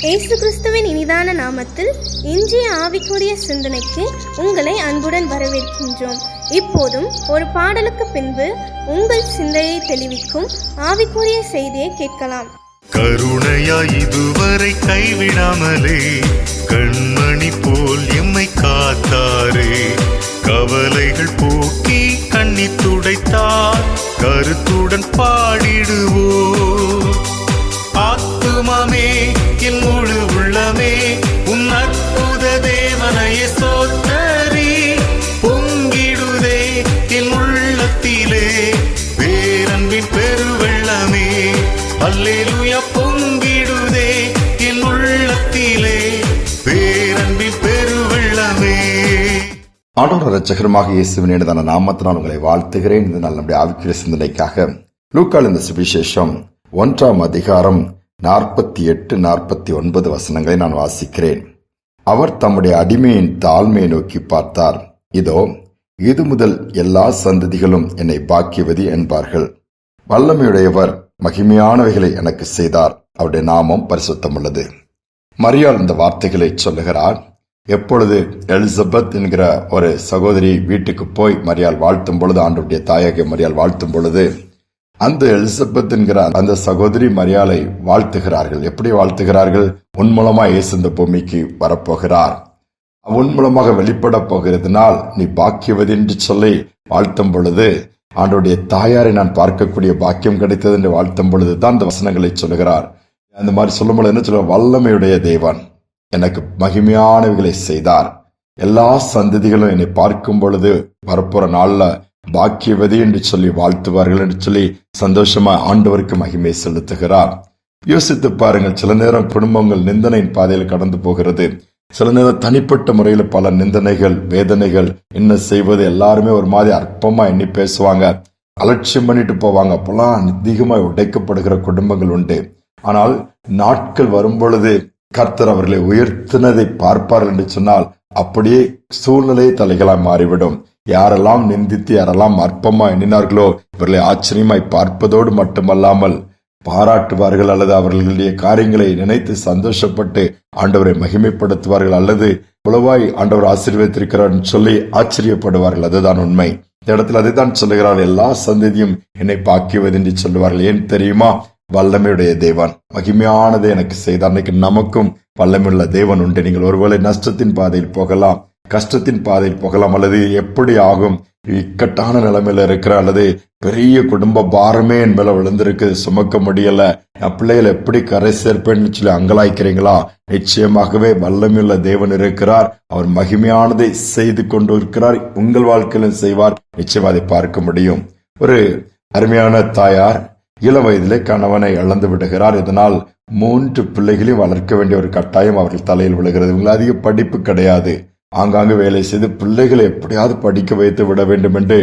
இயேசு கிறிஸ்துவின் இனிதான நாமத்தில் இன்றைய ஆவிக்குரிய சிந்தனைக்கு உங்களை அன்புடன் வரவேற்கின்றோம். இப்போதும் ஒரு பாடலுக்கு பின்பு உங்கள் சிந்தையை தெளிவிக்கும் ஆவிக்குரிய செய்தியை கேட்கலாம். கருணையாய் இதுவரை கைவிடாமலே கண்மணி போல் எம்மை காத்தாரே, கவலைகள் போக்கி கண்ணீர் துடைத்தார், கருத்துடன் பாடிடுவோம். ஆத்துமமே என் முழு உள்ளமே உன் அற்புத தேவனையே சோத்தரி, பொங்கிடுதே என் உள்ளத்திலே பேரன்பின் பெருவெள்ளமே. அல்லேலூயா, பொங்கிடுதே என் உள்ளத்திலே பேரன்பின் பெருவெள்ளமே. ஆண்டவர் இரட்சகருமாக இயேசுவின் இனிதான நாமத்தினால் உங்களை வாழ்த்துகிறேன். இந்த நாள் நம்முடைய ஆவிக்குரிய சிந்தனைக்காக லூக்கா இந்த சுவிசேஷம் 1ஆம் அதிகாரம் 48-49 வசனங்களை நான் வாசிக்கிறேன். அவர் தம்முடைய அடிமையின் தாழ்மையை நோக்கி பார்த்தார். இதோ, இது முதல் எல்லா சந்ததிகளும் என்னை பாக்கியவதி என்பார்கள். வல்லமையுடையவர் மகிமையானவைகளை எனக்கு செய்தார், அவருடைய நாமம் பரிசுத்தம் உள்ளது. மரியாள் இந்த வார்த்தைகளை சொல்லுகிறார். எப்பொழுது எலிசபெத் என்கிற ஒரு சகோதரி வீட்டுக்கு போய் மரியாள் வாழ்த்தும் பொழுது, ஆண்டவருடைய தாயாகிய மரியாள் வாழ்த்தும் பொழுது, அந்த எலிசபெத் என்கிற அந்த சகோதரி மரியாளை வாழ்த்துகிறார்கள். எப்படி வாழ்த்துகிறார்கள்? உன் மூலமா இயேசு இந்த பூமிக்கு வரப்போகிறார், உன் மூலமாக வெளிப்பட போகிறதுனால் நீ பாக்கியவதி என்று சொல்லி வாழ்த்தும் பொழுது, ஆண்டவருடைய தாயாரை நான் பார்க்கக்கூடிய பாக்கியம் கிடைத்தது என்று வாழ்த்தும் பொழுது தான் இந்த வசனங்களை சொல்லுகிறார். அந்த மாதிரி சொல்லும் பொழுது என்ன சொல்ல, வல்லமையுடைய தேவன் எனக்கு மகிமையானவைகளை செய்தார், எல்லா சந்ததிகளும் என்னை பார்க்கும் பொழுது வரப்போற நாள்ல பாக்கியவதி என்று சொல்லி வாழ்த்துவார்கள் என்று சொல்லி சந்தோஷமா ஆண்டவருக்கு மகிமை செலுத்துகிறார். யோசித்து பாருங்கள், சில நேரம் குடும்பங்கள் நிந்தனையின் பாதையில் கடந்து போகிறது. சில நேரம் தனிப்பட்ட முறையில பல நிந்தனைகள், வேதனைகள், என்ன செய்வது, எல்லாருமே ஒரு மாதிரி அற்பமா எண்ணி பேசுவாங்க, அலட்சியம் பண்ணிட்டு போவாங்க. அப்பெல்லாம் அதிகமாக உடைக்கப்படுகிற குடும்பங்கள் உண்டு. ஆனால் நாட்கள் வரும் பொழுது கர்த்தர் அவர்களை உயர்த்தினதை பார்ப்பார்கள் என்று சொன்னால் அப்படியே சூழ்நிலை தலைகளாய் மாறிவிடும். யாரெல்லாம் நிந்தித்து யாரெல்லாம் அற்பமா எண்ணினார்களோ இவர்களை ஆச்சரியமாய் பார்ப்பதோடு மட்டுமல்லாமல் பாராட்டுவார்கள், அல்லது அவர்களுடைய காரியங்களை நினைத்து சந்தோஷப்பட்டு ஆண்டவரை மகிமைப்படுத்துவார்கள், அல்லது உளவாய் ஆண்டவர் ஆசீர்வதித்திருக்கிறார் சொல்லி ஆச்சரியப்படுவார்கள். அதுதான் உண்மை. இந்த இடத்துல அதைத்தான் சொல்லுகிறார்கள், எல்லா சந்ததியும் என்னை பாக்கியவது என்று சொல்லுவார்கள். ஏன் தெரியுமா? வல்லமையுடைய தேவன் மகிமையானதை எனக்கு செய்தார். அன்னைக்கு நமக்கும் வல்லமையுள்ள தேவன் உண்டு. நீங்கள் ஒருவேளை நஷ்டத்தின் பாதையில் போகலாம், கஷ்டத்தின் பாதையில் போகலாம், அல்லது எப்படி ஆகும், இக்கட்டான நிலைமையில இருக்கிற, அல்லது பெரிய குடும்ப பாரமே என் மேல விழுந்திருக்கு, சுமக்க முடியல, பிள்ளைகளை எப்படி கரை சேர்ப்பேன்னு சொல்லி அங்கலாய்க்கிறீங்களா? நிச்சயமாகவே வல்லமையுள்ள தேவன் இருக்கிறார். அவர் மகிமையானதை செய்து கொண்டு இருக்கிறார். உங்கள் வாழ்க்கையிலும் செய்வார். நிச்சயம் அதை பார்க்க முடியும். ஒரு அருமையான தாயார் இள வயதிலே கணவனை இழந்து விடுகிறார். இதனால் 3 பிள்ளைகளையும் வளர்க்க வேண்டிய ஒரு கட்டாயம் அவர்கள் தலையில் விழுகிறது. இவங்களுக்கு அதிக படிப்பு கிடையாது. ஆங்காங்கு வேலை செய்து பிள்ளைகளை எப்படியாவது படிக்க வைத்து விட வேண்டும் என்று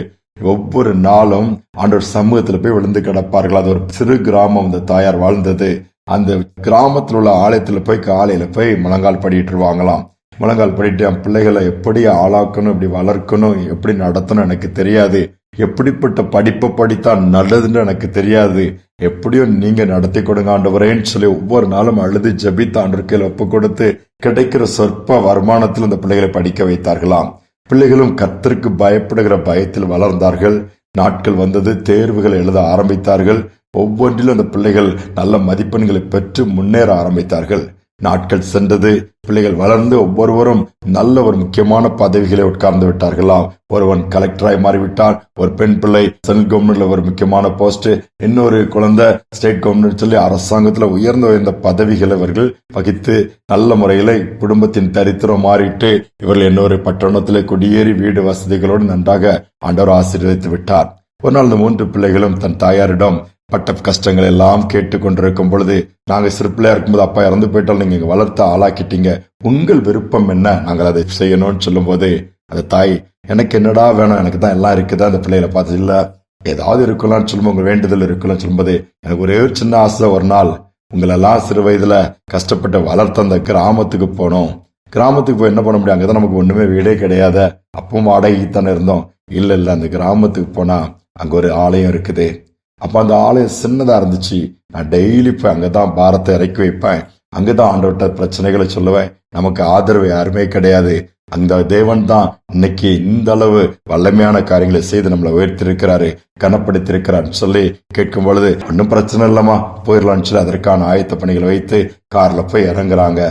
ஒவ்வொரு நாளும் ஆண்டவர் சமூகத்தில் போய் விழுந்து கிடப்பார்கள். அது ஒரு சிறு கிராமம் அந்த தாயார் வாழ்ந்தது. அந்த கிராமத்தில் உள்ள ஆலயத்தில் போய் காலையில போய் முழங்கால் படிட்டுருவாங்களாம். முழங்கால் படிட்டு என் பிள்ளைகளை எப்படி ஆளாக்கணும், எப்படி வளர்க்கணும், எப்படி நடத்தணும் எனக்கு தெரியாது, எப்படிப்பட்ட படிப்பை படித்தான் நல்லதுன்னு எனக்கு தெரியாது, எப்படியும் நீங்க நடத்தி கொடுங்க ஆண்டவரேன்னு சொல்லி ஒவ்வொரு நாளும் அழுது ஜெபித்து ஆண்டவருக்கு ஒப்பு கொடுத்து கிடைக்கிற சொற்ப வருமானத்தில் அந்த பிள்ளைகளை படிக்க வைத்தார்களாம். பிள்ளைகளும் கர்த்தருக்கு பயப்படுகிற பயத்தில் வளர்ந்தார்கள். நாட்கள் வந்தது, தேர்வுகளை எழுத ஆரம்பித்தார்கள். ஒவ்வொன்றிலும் அந்த பிள்ளைகள் நல்ல மதிப்பெண்களை பெற்று முன்னேற ஆரம்பித்தார்கள். நாட்கள் சென்றது, பிள்ளைகள் வளர்ந்து ஒவ்வொருவரும் நல்ல ஒரு முக்கியமான பதவிகளை உட்கார்ந்து விட்டார்களாம். ஒருவன் கலெக்டராய் மாறிவிட்டான், ஒரு பெண் பிள்ளை சென்ட்ரல் கவர்மெண்ட்ல ஒரு முக்கியமான போஸ்ட், இன்னொரு குழந்தை ஸ்டேட் கவர்மெண்ட் சொல்லி அரசாங்கத்துல உயர்ந்த பதவிகளை இவர்கள் வகித்து நல்ல முறையில குடும்பத்தின் தரித்திரம் மாறிட்டு இவர்கள் இன்னொரு பட்டணத்திலே குடியேறி வீடு வசதிகளோடு நன்றாக ஆண்டவர் ஆசீர்வதித்து விட்டார். ஒரு நாள் இந்த 3 பிள்ளைகளும் தன் தாயாரிடம் பட்ட கஷ்டங்கள் எல்லாம் கேட்டு கொண்டிருக்கும் பொழுது, நாங்க சிறு பிள்ளையா இருக்கும்போது அப்பா இறந்து போயிட்டாலும் நீங்க இங்க வளர்த்து ஆளாக்கிட்டீங்க, உங்கள் விருப்பம் என்ன, நாங்கள் அதை செய்யணும்னு சொல்லும் போது அந்த தாய், எனக்கு என்னடா வேணும், எனக்கு தான் எல்லாம் இருக்குதா, அந்த பிள்ளைகளை பார்த்து இல்ல ஏதாவது இருக்கலாம்னு சொல்லும்போது, உங்க வேண்டுதல் இருக்கலாம் சொல்லும்போது, எனக்கு ஒரே ஒரு சின்ன ஆசை, ஒரு நாள் உங்களெல்லாம் சிறு வயதுல கஷ்டப்பட்டு வளர்த்த அந்த கிராமத்துக்கு போனோம். கிராமத்துக்கு போய் என்ன பண்ண முடியும், அங்கதான் நமக்கு ஒண்ணுமே வீடே கிடையாது, அப்பவும் வாடகைத்தானே இருந்தோம். இல்ல அந்த கிராமத்துக்கு போனா அங்க ஒரு ஆலயம் இருக்குது, அப்ப அந்த ஆலயம் சின்னதா இருந்துச்சு, நான் டெய்லி போய் அங்கதான் பாரத்தை இறக்கி வைப்பேன், அங்கதான் ஆண்டவர்ட்ட பிரச்சனைகளை சொல்லுவேன். நமக்கு ஆதரவு யாருமே கிடையாது. அந்த தேவன் தான் இன்னைக்கு இந்த அளவு வல்லமையான காரியங்களை செய்து நம்மளை உயர்த்திருக்கிறாரு, கனப்படுத்திருக்கிறார் சொல்லி கேட்கும் பொழுது ஒன்னும் பிரச்சனை இல்லமா போயிடலாம்னு சொல்லி அதற்கான ஆயத்த பணிகளை வைத்து கார்ல போய் இறங்குறாங்க.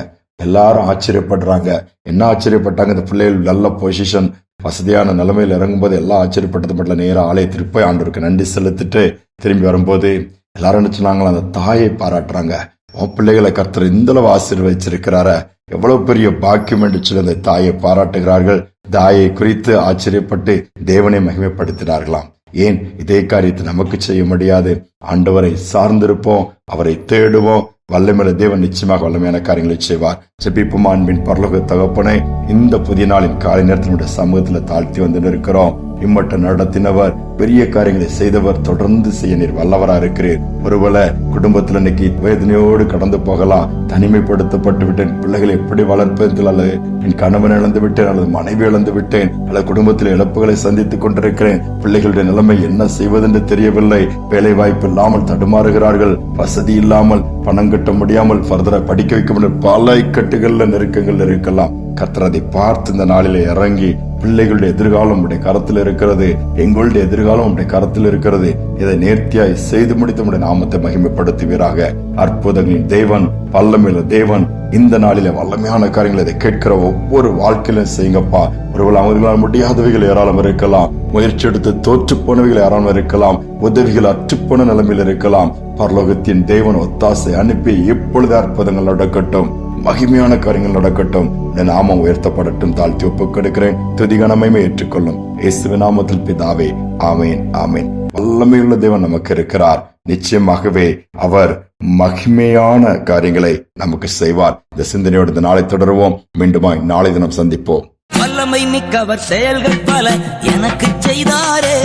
எல்லாரும் ஆச்சரியப்படுறாங்க. என்ன ஆச்சரியப்பட்டாங்க, இந்த பிள்ளைகள் நல்ல பொசிஷன் வசதியான நிலைமையில் இறங்கும்போது எல்லாம் ஆச்சரியப்பட்டது மட்டும் நேரம் ஆலயத்திற்கு போய் ஆண்டவருக்கு நன்றி செலுத்திட்டு திரும்பி வரும்போது எல்லாரும் என்ன சொன்னாங்களா, அந்த தாயை பாராட்டுறாங்க. உன் பிள்ளைகளை கர்த்தர் இந்த அளவு ஆசீர்வதிச்சிருக்கிறார, எவ்வளவு பெரிய பாக்கியம் என்று சொல்லி அந்த தாயை பாராட்டுகிறார்கள். தாயை குறித்து ஆச்சரியப்பட்டு தேவனை மகிமைப்படுத்தினார்களாம். ஏன் இதே காரியத்தை நமக்கு செய்ய முடியாது? ஆண்டவரை சார்ந்திருப்போம், அவரை தேடுவோம். வல்லமையுள்ள தேவன் நிச்சயமாக வல்லமையான காரியங்களை செய்வார். ஜெபிப்போம். அன்பின் பரலோக தகப்பனே, இந்த புதிய நாளின் காலை நேரத்தினுடைய சமூகத்துல தாழ்த்தி வந்து இருக்கிறோம். இம்மட்டம் நடத்தினவர், பெரிய காரியங்களை செய்தவர், தொடர்ந்து செய்ய நீர் வல்லவரா இருக்கிறீர். ஒருவேளை குடும்பத்துல இன்னைக்கு வேதனையோடு கடந்து போகலாம். தனிமைப்படுத்தப்பட்டு விட்டேன், பிள்ளைகளை எப்படி வளர்ப்பதில், அல்லது என் கணவன் இழந்து விட்டேன், அல்லது மனைவி இழந்து விட்டேன், அல்லது குடும்பத்தில் இழப்புகளை சந்தித்துக் கொண்டிருக்கிறேன், பிள்ளைகளுடைய நிலைமை என்ன செய்வதென்று தெரியவில்லை, வேலை வாய்ப்பு இல்லாமல் தடுமாறுகிறார்கள், வசதி இல்லாமல் பணம் கட்ட முடியாமல் ஃபர்தரா படிக்க வைக்க முடியும், பல இக்கட்டுகள்ல நெருக்கங்கள் இருக்கலாம். கர்த்தர் அதை பார்த்து இந்த நாளில இறங்கி பிள்ளைகளுடைய எதிர்காலம் உடைய கரத்தில் இருக்கிறது, எங்களுடைய எதிர்காலம் உடைய கரத்தில் இருக்கிறது, இதை நேர்த்தியாய் செய்து முடித்து உடைய நாமத்தை மகிமைப்படுத்துவீராக. அற்புதங்களின் தேவன், வல்லமையுள்ள தேவன், இந்த நாளில வல்லமையான காரியங்களை இதை கேட்கிற ஒவ்வொரு வாழ்க்கையிலும் செய்யுங்கப்பா. ஒருவேளை அவர்களால் முடியாதவைகள் ஏராளம் இருக்கலாம், முயற்சி எடுத்து தோற்று போனவைகள் ஏராளம் இருக்கலாம், உதவிகள் அற்றுப்போன நிலைமையில் இருக்கலாம். பரலோகத்தின் தேவன் ஒத்தாசை அனுப்பி இப்பொழுது அற்புதங்கள் நடக்கட்டும், மகிமையான காரியங்கள் நடக்கட்டும், நாமம் உயர்த்தப்படட்டும். தாழ்த்தி ஒப்புக்கொடுக்கிறேன். துதிகனமையுமே ஏற்றுக்கொள்ளும் இயேசுவின் நாமத்தில் பிதாவே, ஆமேன், ஆமேன். வல்லமையுள்ள தேவன் நமக்கு இருக்கிறார். நிச்சயமாகவே அவர் மகிமையான காரியங்களை நமக்கு செய்வார். இந்த சிந்தனையோடு இந்த நாளை தொடருவோம். மீண்டுமாய் நாளை தினம் சந்திப்போம். வல்லமை மிக்கவர் செயல்கள் பல எனக்கு செய்தாரே,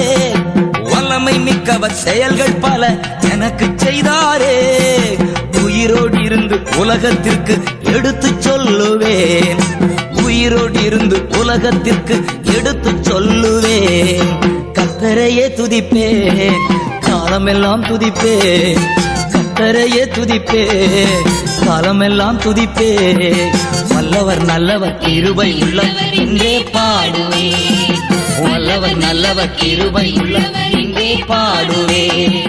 வல்லமை மிக்கவர் செயல்கள் பல எனக்கு செய்தாரே, உயிரோடு இருந்து உலகத்திற்கு எடுத்து சொல்லுவேன், உயிரோடு இருந்து உலகத்திற்கு எடுத்து சொல்லுவேன். கர்த்தரையே துதிப்பேன், காலமெல்லாம் துதிப்பேன், கர்த்தரையே துதிப்பேன், காலமெல்லாம் துதிப்பேன். வல்லவர் நல்லவர் கிருபை உள்ளவர் என்றே பாடுவேன், வல்லவர் நல்லவர் கிருபை உள்ளவர் என்றே பாடுவேன்.